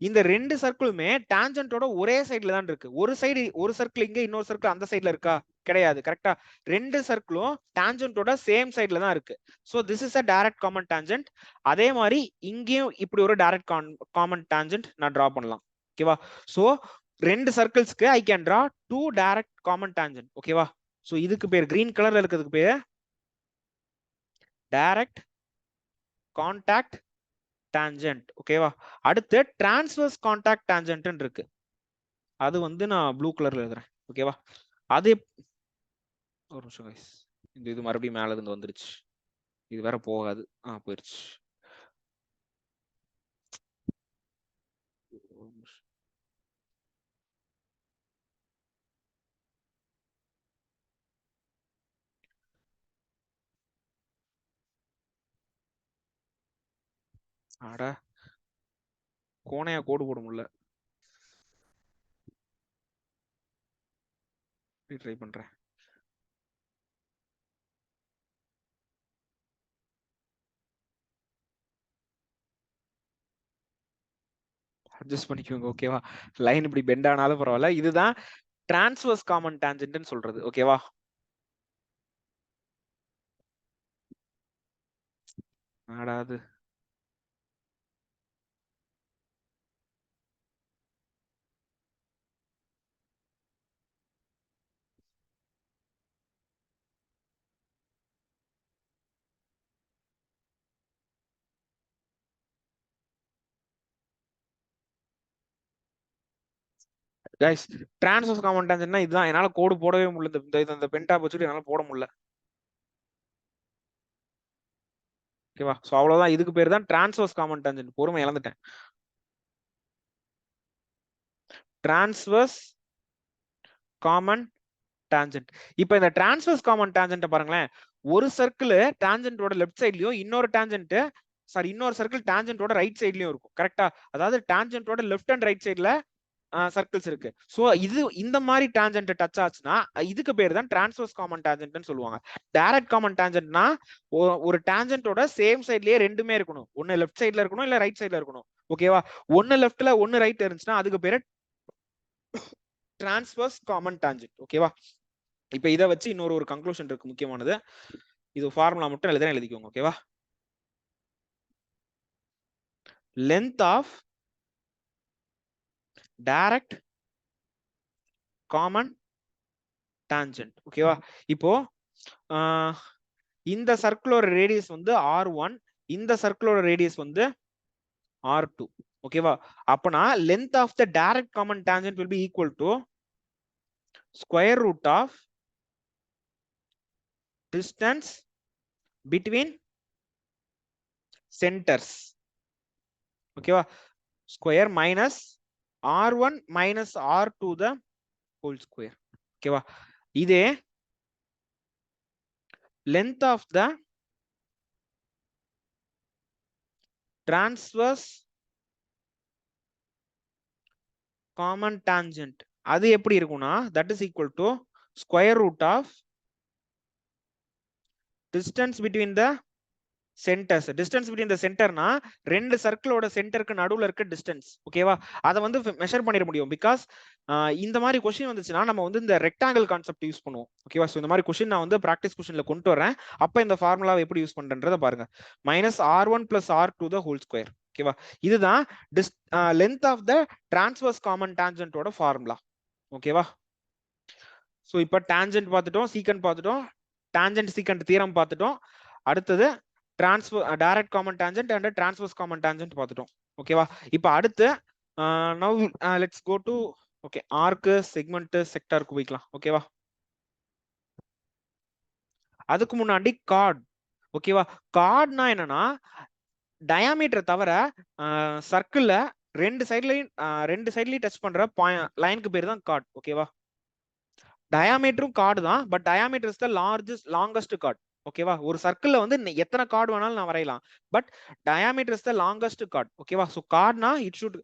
இந்த ரெண்டு சர்க்கிளுமே டான்ஜென்ட்டோட ஒரே சைடுல தான் இருக்கு. ஒரு சைடு ஒரு சர்க்கிள் இங்க, இன்னொரு சர்க்கிள் அந்த சைடுல இருக்கா? கிடையாது. கரெக்டா? ரெண்டு சர்க்கிளும் டான்ஜென்ட்டோட சேம் சைடுல தான் இருக்கு. So this is a direct common tangent. அதே மாதிரி இங்கேயும் இப்படி ஒரு டைரக்ட் காமன் டான்ஜென்ட் நான் டிரா பண்ணலாம். ஓகேவா? சோ ரெண்டு சர்க்கிள்ஸ்க்கு I can draw two direct common tangent. ஓகேவா? சோ இதுக்கு பேர் கிரீன் கலர்ல இருக்கிறதுக்கு பேர் டைரக்ட் கான்டாக்ட் டான்ஜென்ட். ஓகேவா? அடுத்து டிரான்ஸ்வர்ஸ் கான்டாக்ட் டான்ஜென்ட் இருக்கு. அது வந்து நான் ப்ளூ கலர்ல எழுதுறேன். ஓகேவா? அது ஒரு நிமிஷம் गाइस, இந்த இது மறுபடியும் மேல இருந்து வந்துருச்சு. இது வேற போகாது. போயிருச்சு. அட கோணையா கோடு போட முடியல. ட்ரை பண்றேன். அட்ஜஸ்ட் பண்ணிக்கோங்க. ஓகேவா? லைன் இப்படி பெண்ட் ஆனாலும் பரவாயில்ல. இதுதான் டிரான்ஸ்வர்ஸ் காமன் டான்ஜென்ட்னு சொல்றது. ஓகேவா? ஆடாது கைஸ், டிரான்ஸ்வர்ஸ் காமன் டான்ஜென்ட்னா இதுதான். என்னால கோடு போடவே முடியல. இந்த பென்டாப் வச்சுட்டு என்னால போட முடியல. ஓகேவா? சோ அவ்வளவுதான். இதுக்கு பேர் தான் டிரான்ஸ்வர்ஸ் காமன் டான்ஜென்ட். பொறுமை இழந்துட்டேன். Transverse common tangent. இப்போ இந்த டிரான்ஸ்வர்ஸ் காமன் டான்ஜென்ட் பாருங்களேன். ஒரு சர்க்கிள் டான்ஜென்ட்டோட லெஃப்ட் சைட்லயும் இன்னொரு சர்க்கிள் டான்ஜென்ட்டோட ரைட் சைட்லயும் இருக்கும். கரெக்டா? அதாவது டான்ஜென்ட்டோட லெஃப்ட் அண்ட் ரைட் சைடுல சர்க்கிள்ஸ் இருக்கு. சோ இது இந்த மாதிரி டான்ஜென்ட் டச் ஆச்சுன்னா இதுக்கு பேர் தான் டிரான்ஸ்வர்ஸ் காமன் டான்ஜென்ட்னு சொல்லுவாங்க. டைரக்ட் காமன் டான்ஜென்ட்னா ஒரு டான்ஜென்ட்டோட சேம் சைட்லயே ரெண்டுமே இருக்கணும். ஒன்னு லெஃப்ட் சைடுல இருக்கணும், இல்ல ரைட் சைடுல இருக்கணும். ஓகேவா? ஒன்னு லெஃப்ட்ல ஒன்னு ரைட் இருந்துச்சுன்னா அதுக்கு பேரு டிரான்ஸ்வர்ஸ் காமன் டான்ஜென்ட். ஓகேவா? இப்ப இதை வச்சு இன்னொரு கன்க்ளூஷன் இருக்கு முக்கியமானது. இது ஃபார்முலா மட்டும் எழுதிக்கோங்க. ஓகேவா? Length of direct common tangent. ஓகேவா? இப்போ இந்த சர்க்கிளோட ரேடியஸ் வந்து R1, இந்த சர்க்கிளோட ரேடியஸ் வந்து R2. ஓகேவா? அப்பனா length of the direct common tangent will be equal to square root of distance between centers. ஓகேவா? Square minus R1 minus R2 the whole square. ஓகேவா? இதே length of the transverse common tangent அது எப்படி இருக்கும்னா that is equal to square root of distance between the centers. Distance between the centerனா ரெண்டு சர்க்கிளோட சென்டருக்கு நடுவுல இருக்க டிஸ்டன்ஸ். ஓகேவா? அதை வந்து மெஷர் பண்ணிட முடியும். பிகாஸ் இந்த மாதிரி கொஸ்டின் வந்துச்சுன்னா நம்ம வந்து இந்த ரெக்டாங்கிள் கான்செப்ட் யூஸ் பண்ணுவோம். ஓகேவா? ஸோ இந்த மாதிரி கொஸ்டின் நான் வந்து ப்ராக்டிஸ் கொஸ்டின்ல கொண்டு வரேன். அப்ப இந்த ஃபார்முலாவை எப்படி யூஸ் பண்றேன்றதை பாருங்க. Minus R1 plus R2 the whole square. ஓகேவா? இதுதான் length of the transverse common டான்ஜென்ட்டோட ஃபார்முலா. ஓகேவா? ஸோ இப்போ டான்ஜென்ட் பார்த்துட்டோம், சீக்கண்ட் பார்த்துட்டோம், டான்ஜென்ட் சீக்கண்ட் தியரம் பார்த்துட்டோம். அடுத்தது direct common tangent and transverse common tangent பார்த்துட்டோம். ஓகேவா? இப்போ அடுத்து now let's go to okay arc, segment, செக்டாருக்கு போய்க்கலாம். ஓகேவா? அதுக்கு முன்னாடி கார்ட். ஓகேவா? கார்ட்னா என்னன்னா டயாமீட்டர் தவிர சர்க்கிள்ல ரெண்டு சைட்லயும் டச் பண்ற லைனுக்கு பேர் தான் கார்ட். ஓகேவா? டயாமீட்டரும் கார்டு தான், but diameter is the longest chord. ஓகேவா? ஒரு சர்க்கிள்ல வந்து எத்தனை கார்டு வேணாலும் நான் வரையலாம், but diameter is the longest chord. ஓகேவா? சோ கார்ட்னா it should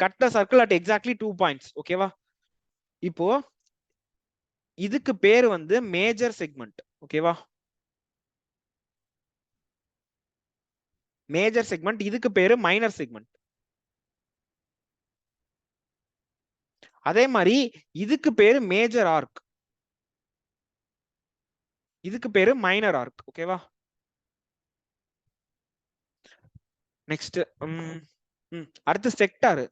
cut the circle at exactly 2 points. ஓகேவா? இப்போ இதுக்கு பேர் வந்து மேஜர் செக்மெண்ட். ஓகேவா? Major segment. இதுக்கு பேரு மைனர் செக்மெண்ட். அதே மாதிரி இதுக்கு பேரு மேஜர் ஆர்க், இதுக்கு பேரு மைனர் ஆர்க். ஓகேவா? நெக்ஸ்ட் அடுத்து செக்டார்.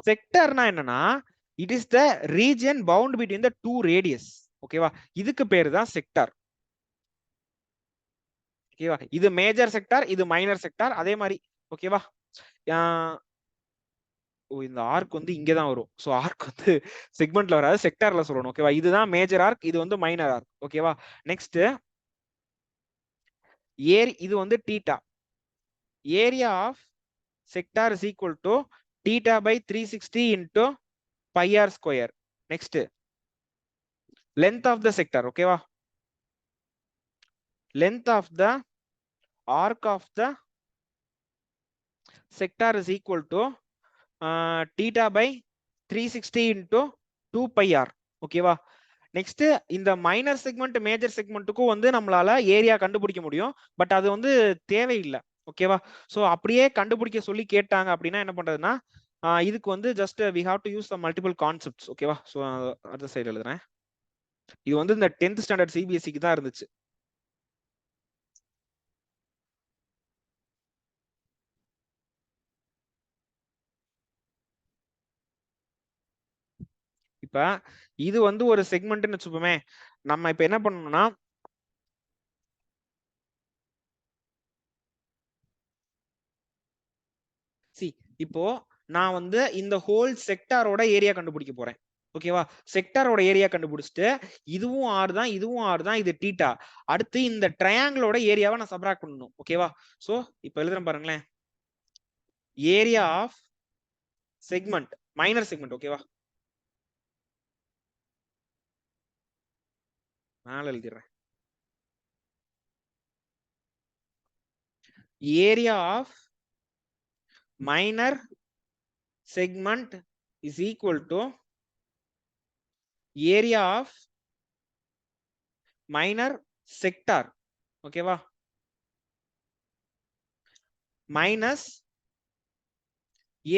செக்டார்னா என்னன்னா it is the region bound between the two radius. ஓகேவா? இதுக்கு பேரு தான் செக்டார். ஓகேவா? இது மேஜர் செக்டார், இது மைனர் செக்டார். அதே மாதிரி ஓகேவா? இந்த ஆர்க் வந்து இங்க தான் வரும். சோ ஆர்க் வந்து செக்மெண்ட்ல வராது, செக்டார்ல சொல்லணும். ஓகேவா? இதுதான் மேஜர் ஆர்க், இது வந்து மைனர் ஆர்க். ஓகேவா? நெக்ஸ்ட் இது வந்து theta. Area of sector is equal to theta by 360 into pi r square. Next, length of the sector. ஓகேவா? length of the arc of the sector is equal to theta by 360 into 2 pi r. ஓகேவா? Next இந்த minor segment major செக்மெண்ட்டுக்கும் வந்து நம்மளால area கண்டுபிடிக்க முடியும், but அது வந்து தேவையில்லை. ஓகேவா? சோ அப்படியே கண்டுபிடிக்க சொல்லி கேட்டாங்க அப்படின்னா என்ன பண்றதுன்னா இதுக்கு வந்து just we have to use some multiple concepts. ஓகேவா? ஸோ அடுத்த சைடு எழுதுறேன். இது வந்து இந்த 10th ஸ்டாண்டர்ட் சிபிஎஸ்சிக்கு தான் இருந்துச்சு. இப்ப இது வந்து ஒரு செக்மெண்ட்னு வச்சுப்போமே. நம்ம இப்ப என்ன பண்ணணும்னா இப்போ நான் வந்து இந்த ஹோல் செக்டாரோட ஏரியா கண்டுபிடிக்க போறேன். ஓகேவா? செக்டாரோட ஏரியா கண்டுபிடிச்சிட்டு இதுவும் ஆர் தான், இதுவும் ஆர் தான், இது தீட்டா. அடுத்து இந்த ட்ரையாங்கிளோட ஏரியாவை நான் சப்ராக்ட் பண்ணணும். ஓகேவா? சோ இப்போ எழுதுறேன் பாருங்களேன். Area of segment minor segment. ஓகேவா? மேல எழுதிடுறேன். Area of minor segment is equal to area of minor sector. ஓகேவா? minus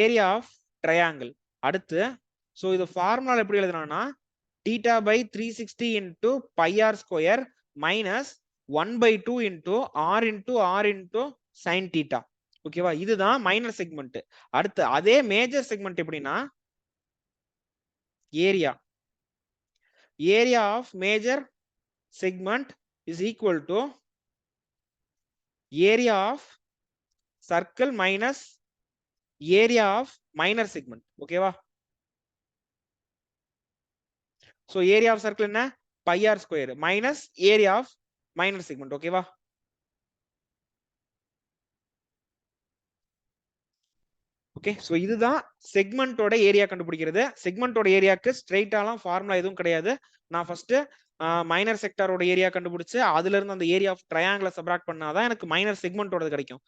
area of triangle. அடுத்து சோ இது ஃபார்முலா எப்படி எழுதலாம்னா theta by 360 into pi r square minus 1 by 2 into r into r into sin theta. ஓகேவா? இதுதான் minor segment. அடுத்து அதே major segment எப்படின்னா area of major segment is equal to area of circle minus area of minor segment. ஓகேவா? So area of circle என்ன? Pi r square minus area of minor segment. ஓகேவா? Okay, so இதுதான் செக்மெண்டோட area கண்டுபிடிக்கிறது. செக்மெண்டோட ஏரியாக்கு ஸ்ட்ரெயிட்டாலாம் formula எதுவும் கிடையாது. நான் ஃபர்ஸ்ட் மைனர் செக்டாரோட ஏரியா கண்டுபிடிச்சு அதுல இருந்து அந்த ஏரியா ஆஃப் ட்ரையாங்கிளை சப்ராக்ட் பண்ணாதான் எனக்கு மைனர் செக்மெண்டோட கிடைக்கும்.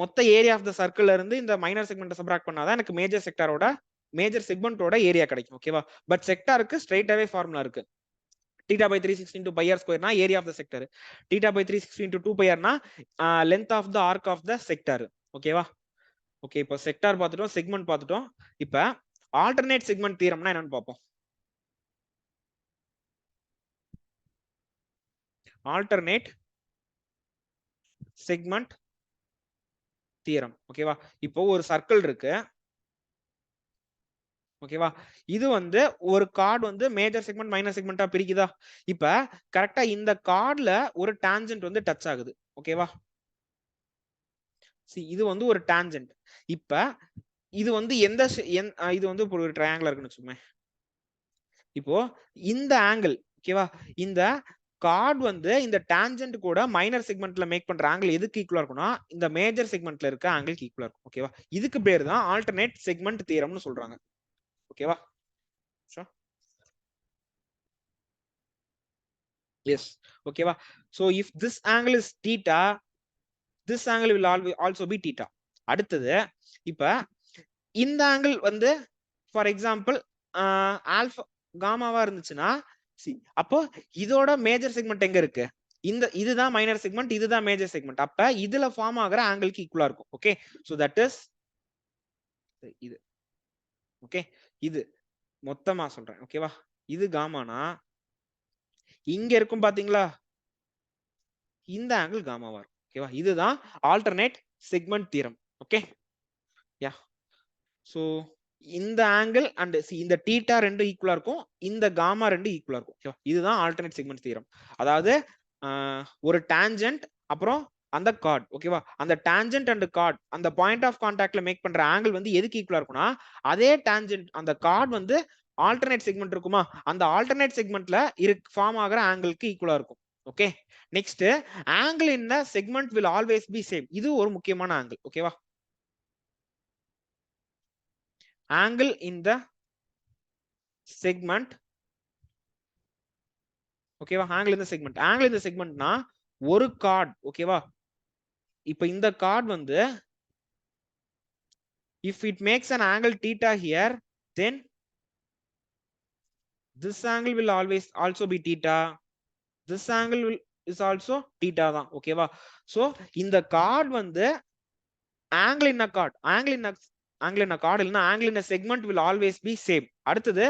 மொத்த ஏரியா ஆஃப் த சர்க்கிள்ல இருந்து இந்த மைனர் செக்மெண்ட் சப்ராக்ட் பண்ணாதான் எனக்கு மேஜர் செக்மெண்டோட ஏரியா கிடைக்கும். ஓகேவா? பட் செக்டாருக்கு ஸ்ட்ரெயிட்டாவே ஃபார்முலா இருக்கு. theta by 360 into pi r square na area of the sector. theta by 360 into 2 pi r na length of the arc of the sector. ஓகேவா? Okay, இப்போ sector பார்த்துட்டோம், segment பார்த்துட்டோம். இப்போ alternate segment தியரம்னா என்னன்னு பார்ப்போம். Alternate segment theorem. ஓகேவா? இப்போ ஒரு சர்க்கிள் இருக்கு. ஓகேவா? இது வந்து ஒரு கார்டு வந்து மேஜர் செக்மெண்ட் மைனர் செக்மெண்டா பிரிக்குதா? இப்ப கரெக்டா இந்த கார்டுல ஒரு டான்ஜென்ட் வந்து டச் ஆகுது. ஓகேவா? இது வந்து ஒரு டான்ஜென்ட். இப்ப இது வந்து இது வந்து ஒரு ட்ரையாங்கிள் இருக்குன்னு வச்சுக்கோங்க. இப்போ இந்த ஆங்கிள். ஓகேவா? இந்த கார்டு வந்து இந்த டான்ஜென்ட் கூட மைனர் செக்மெண்ட்ல மேக் பண்ற ஆங்கிள் எதுக்கு ஈக்குவலா இருக்கும்னா இந்த மேஜர் செக்மெண்ட்ல இருக்க ஆங்கிளுக்கு ஈக்குவலா இருக்கும். ஓகேவா? இதுக்கு பேர் தான் ஆல்டர்னேட் செக்மெண்ட் தியரம்னு சொல்றாங்க. ஓகேவா? எஸ். ஓகேவா? So if this angle is theta, this angle will also be theta. அடுத்தது இப்ப இந்த ஆங்கிள் வந்து ஃபார் எக்ஸாம்பிள் ஆல்பா காமாவா இருந்துச்சுன்னா அப்போ இதோட மேஜர் செக்மெண்ட் எங்க இருக்கு? இதுதான் மைனர் செக்மெண்ட், இதுதான் மேஜர் செக்மெண்ட். அப்ப இதுல ஃபார்ம் ஆகுற ஆங்கிளுக்கு ஈக்குவலா இருக்கும். ஓகே, சோ தட் இஸ் இது. ஓகே, இது மொத்தமா சொல்றேன். ஓகேவா? இது காமானா இங்க இருக்கும் பாத்தீங்களா, இந்த ஆங்கிள் காமாவா இருக்கும். ஓகேவா? இதுதான் ஆல்டர்னேட் செக்மெண்ட் தியரம். ஓகே, யா. சோ இந்த ஆங்கிள் அண்ட் இந்த தீட்டா ரெண்டு ஈக்குவலா இருக்கும், இந்த காமா ரெண்டு ஈக்குவலா இருக்கும். ஓகேவா? இதுதான் ஆல்டர்னேட் செக்மெண்ட் தியரம். அதாவது ஒரு டான்ஜென்ட் அப்புறம் அந்த கார்ட். ஓகேவா? அந்த டான்ஜென்ட் அண்ட் கார்ட் அந்த பாயிண்ட் ஆஃப் கான்டாக்ட்ல மேக் பண்ற ஆங்கிள் வந்து எதுக்கு ஈக்குவலா இருக்கும்னா அதே டான்ஜென்ட் அந்த கார்ட் வந்து ஆல்டர்னேட் செக்மெண்ட் இருக்குமா, அந்த ஆல்டர்னேட் செக்மெண்ட்ல ஃபார்ம் ஆகுற ஆங்கிளுக்கு ஈக்குவலா இருக்கும். Okay, next angle in the segment will always be same. இது ஒரு முக்கியமான ஆங்கிள். ஓகேவா? angle in the segment. ஓகேவா? angle in the segment. angle in the segment னா ஒரு கார்டு. ஓகேவா? இப்போ இந்த கார்டு வந்து if it makes an angle theta here, then this angle will always also be theta. This angle is also theta தான். ஓகேவா? So இந்த card வந்து angle in a chord, angle in a chord இல்லனா angle in a segment will always be same. அடுத்தது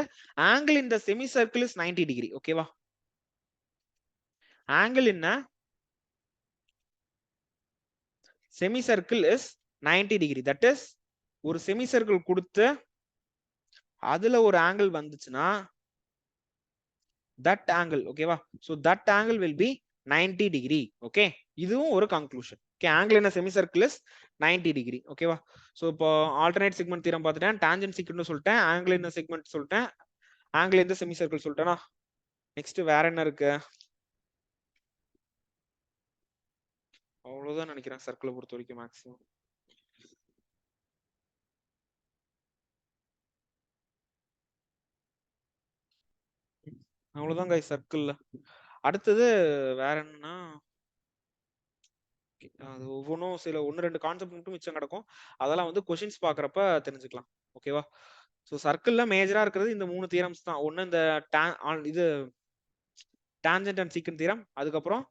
angle in the semicircle is 90 degree. ஓகேவா? angle in a semicircle is 90 degree. That is ஒரு semicircle கொடுத்து அதுல ஒரு angle வந்துச்சுனா that angle, ஓகேவா? so that angle will be 90 degree. okay, இதுவும் ஒரு conclusion. okay, angle in a semicircle is 90 degree. ஓகேவா? so இப்போ alternate segment theorem பார்த்துட்டேன், tangent secant சொல்லிட்டேன், angle in a segment சொல்லிட்டேன், angle in the semicircle சொல்லிட்டேனா? next வேற என்ன இருக்கு? அவ்வளவுதான் நினைக்கிறேன் சர்க்கிளை பொறுத்த வரைக்கும் மேக்ஸிமம். அவ்வளவுதான் guys சர்க்கிள்ல. அடுத்தது வேற என்னன்னா அது ஒவ்வொன்றும் சில 1-2 கான்செப்ட் மட்டும் மிச்சம் கிடக்கும், அதெல்லாம் வந்து கொஸ்டின்ஸ் பாக்குறப்ப தெரிஞ்சுக்கலாம். ஓகேவா? ஸோ சர்க்கிள்ல மேஜரா இருக்கிறது இந்த 3 தியரம்ஸ் தான். ஒன்னு இந்த இது டான்ஜென்ட் அண்ட் சீக்கன்ட் தியரம், அதுக்கப்புறம்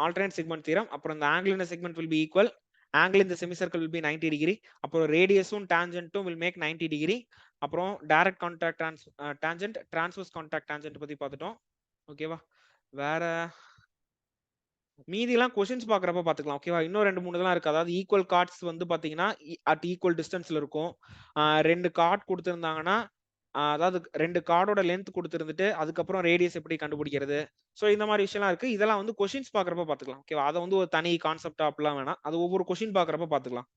ஆல்டர்னேட் செக்மெண்ட் தியரம், அப்புறம் இந்த angle in segment will be equal, angle in semicircle will be 90 degree, அப்புறம் ரேடியஸும் டான்ஜென்ட்டும் வில் மேக் 90 டிகிரி, அப்புறம் direct contact tangent, transverse contact tangent பத்தி பார்த்துட்டோம். ஓகேவா? வேற மீதி எல்லாம் கொஸ்டின்ஸ் பாக்குறப்ப பாத்துக்கலாம். ஓகேவா? இன்னும் 2-3 தான் இருக்கு. அதாவது ஈக்குவல் கார்ட்ஸ் வந்து பாத்தீங்கன்னா அட் ஈக்குவல் டிஸ்டன்ஸ்ல இருக்கும். 2 கார்ட் கொடுத்திருந்தாங்கன்னா அதாவது 2 கார்டோட லென்த் கொடுத்திருந்துட்டு அதுக்கப்புறம் ரேடியஸ் எப்படி கண்டுபிடிக்கிறது, சோ இந்த மாதிரி விஷயம்லாம் இருக்கு. இதெல்லாம் வந்து கொஸ்டின்ஸ் பாக்குறப்ப பாத்துக்கலாம். ஓகேவா? அதை வந்து ஒரு தனி கான்செப்டா அப்படிலாம் வேணாம், அது ஒவ்வொரு கொஸ்டின் பாக்குறப்ப பாத்துக்கலாம்.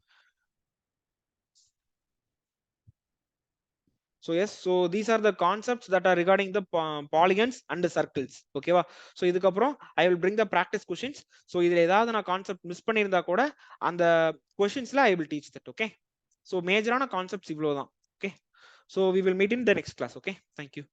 So yes, so these are the concepts that are regarding the polygons and the circles. ஓகேவா? so இதுக்கப்புறம் I will bring the practice questions. so இதுல ஏதாவது நான் கான்செப்ட் மிஸ் பண்ணியிருந்தா கூட அந்த கொஸ்டின்ஸ்ல I will teach that. okay, so மேஜரான கான்செப்ட்ஸ் இவ்வளவுதான். okay, so we will meet in the next class. okay, thank you.